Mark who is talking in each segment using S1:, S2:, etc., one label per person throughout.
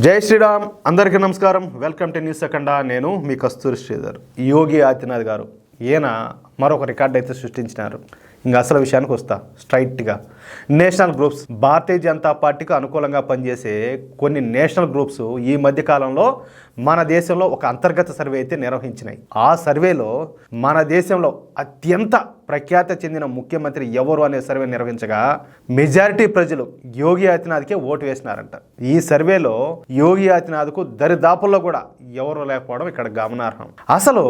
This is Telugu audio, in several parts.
S1: జై శ్రీరామ్. అందరికీ నమస్కారం. Welcome to news second. నేను మీ కస్తూరి శ్రీధర్. యోగి ఆదిత్యనాథ్ గారు ఈయన మరొక రికార్డు అయితే సృష్టించినారు. ఇంకా అసలు విషయానికి వస్తా స్ట్రైట్గా. నేషనల్ గ్రూప్స్, భారతీయ జనతా పార్టీకి అనుకూలంగా పనిచేసే కొన్ని నేషనల్ గ్రూప్స్ ఈ మధ్య కాలంలో మన దేశంలో ఒక అంతర్గత సర్వే అయితే నిర్వహించినాయి. ఆ సర్వేలో మన దేశంలో అత్యంత ప్రఖ్యాతి చెందిన ముఖ్యమంత్రి ఎవరు అనే సర్వే నిర్వహించగా మెజారిటీ ప్రజలు యోగి ఆదిత్యనాథ్కే ఓటు వేసినారంట. ఈ సర్వేలో యోగి ఆదిత్యనాథ్కు దరిదాపుల్లో కూడా ఎవరు లేకపోవడం ఇక్కడ గమనార్హం. అసలు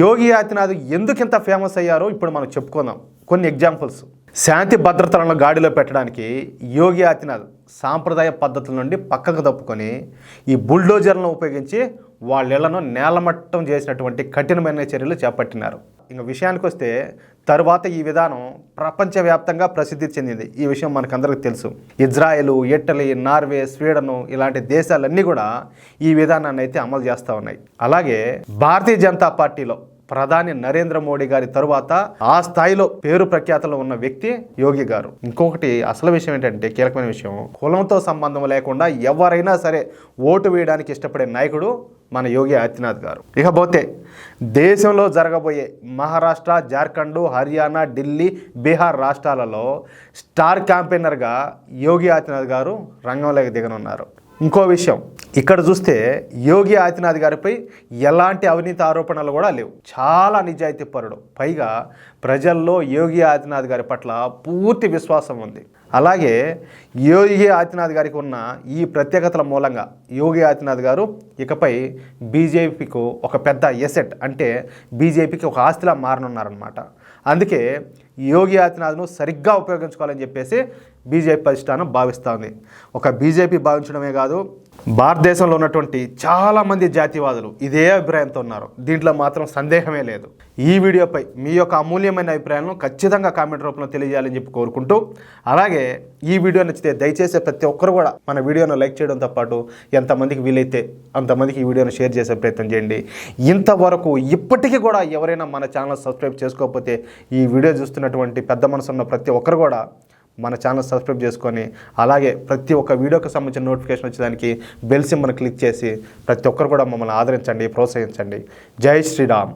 S1: యోగి ఆదిత్యనాథ్ ఎందుకు ఇంత ఫేమస్ అయ్యారో ఇప్పుడు మనం చెప్పుకుందాం. కొన్ని ఎగ్జాంపుల్స్. శాంతి భద్రతలను గాడిలో పెట్టడానికి యోగి ఆదిత్యనాథ్ సాంప్రదాయ పద్ధతుల నుండి పక్కకు తప్పుకొని ఈ బుల్డోజర్లను ఉపయోగించి వాళ్ళ ఇళ్లను నేలమట్టం చేసినటువంటి కఠినమైన చర్యలు చేపట్టినారు. ఇంకా విషయానికి వస్తే తరువాత ఈ విధానం ప్రపంచవ్యాప్తంగా ప్రసిద్ధి చెందింది. ఈ విషయం మనకందరికీ తెలుసు. ఇజ్రాయెల్, ఇటలీ, నార్వే, స్వీడన్ ఇలాంటి దేశాలన్నీ కూడా ఈ విధానాన్ని అయితే అమలు చేస్తూ ఉన్నాయి. అలాగే భారతీయ జనతా పార్టీలో ప్రధాని నరేంద్ర మోడీ గారి తరువాత ఆ స్థాయిలో పేరు ప్రఖ్యాతలు ఉన్న వ్యక్తి యోగి గారు. ఇంకొకటి అసలు విషయం ఏంటంటే, కీలకమైన విషయం, కులంతో సంబంధం లేకుండా ఎవరైనా సరే ఓటు వేయడానికి ఇష్టపడే నాయకుడు మన యోగి ఆదిత్యనాథ్ గారు. ఇకపోతే దేశంలో జరగబోయే మహారాష్ట్ర, జార్ఖండ్, హర్యానా, ఢిల్లీ, బీహార్ రాష్ట్రాలలో స్టార్ క్యాంపెయినర్గా యోగి ఆదిత్యనాథ్ గారు రంగంలోకి దిగనున్నారు. ఇంకో విషయం, ఇక్కడ చూస్తే యోగి ఆదిత్యనాథ్ గారిపై ఎలాంటి అవినీతి ఆరోపణలు కూడా లేవు. చాలా నిజాయితీ పరుడు. పైగా ప్రజల్లో యోగి ఆదిత్యనాథ్ గారి పట్ల పూర్తి విశ్వాసం ఉంది. అలాగే యోగి ఆదిత్యనాథ్ గారికి ఉన్న ఈ ప్రత్యేకతల మూలంగా యోగి ఆదిత్యనాథ్ గారు ఇకపై బీజేపీకు ఒక పెద్ద ఎసెట్, అంటే బీజేపీకి ఒక ఆస్తిలా మారనున్నారనమాట. అందుకే యోగి ఆదిత్యనాథ్ను సరిగ్గా ఉపయోగించుకోవాలని చెప్పేసి బీజేపీ అధిష్టానం భావిస్తోంది. ఒక బీజేపీ భావించడమే కాదు, భారతదేశంలో ఉన్నటువంటి చాలామంది జాతీయవాదులు ఇదే అభిప్రాయంతో ఉన్నారు. దీంట్లో మాత్రం సందేహమే లేదు. ఈ వీడియోపై మీ యొక్క అమూల్యమైన అభిప్రాయాలను ఖచ్చితంగా కామెంట్ రూపంలో తెలియజేయాలని చెప్పి కోరుకుంటూ, అలాగే ఈ వీడియో నచ్చితే దయచేసి ప్రతి ఒక్కరు కూడా మన వీడియోను లైక్ చేయడంతో పాటు ఎంతమందికి వీలైతే అంతమందికి ఈ వీడియోను షేర్ చేసే ప్రయత్నం చేయండి. ఇంతవరకు ఇప్పటికీ కూడా ఎవరైనా మన ఛానల్ సబ్స్క్రైబ్ చేసుకోకపోతే ఈ వీడియో చూస్తున్నటువంటి పెద్ద మనసు ఉన్న ప్రతి ఒక్కరు కూడా మన ఛానల్ సబ్స్క్రైబ్ చేసుకొని, అలాగే ప్రతి ఒక్క వీడియోకి సంబంధించిన నోటిఫికేషన్ వచ్చేదానికి బెల్ సింబల్ని క్లిక్ చేసి ప్రతి ఒక్కరు కూడా మమ్మల్ని ఆదరించండి, ప్రోత్సహించండి. జై శ్రీరామ్.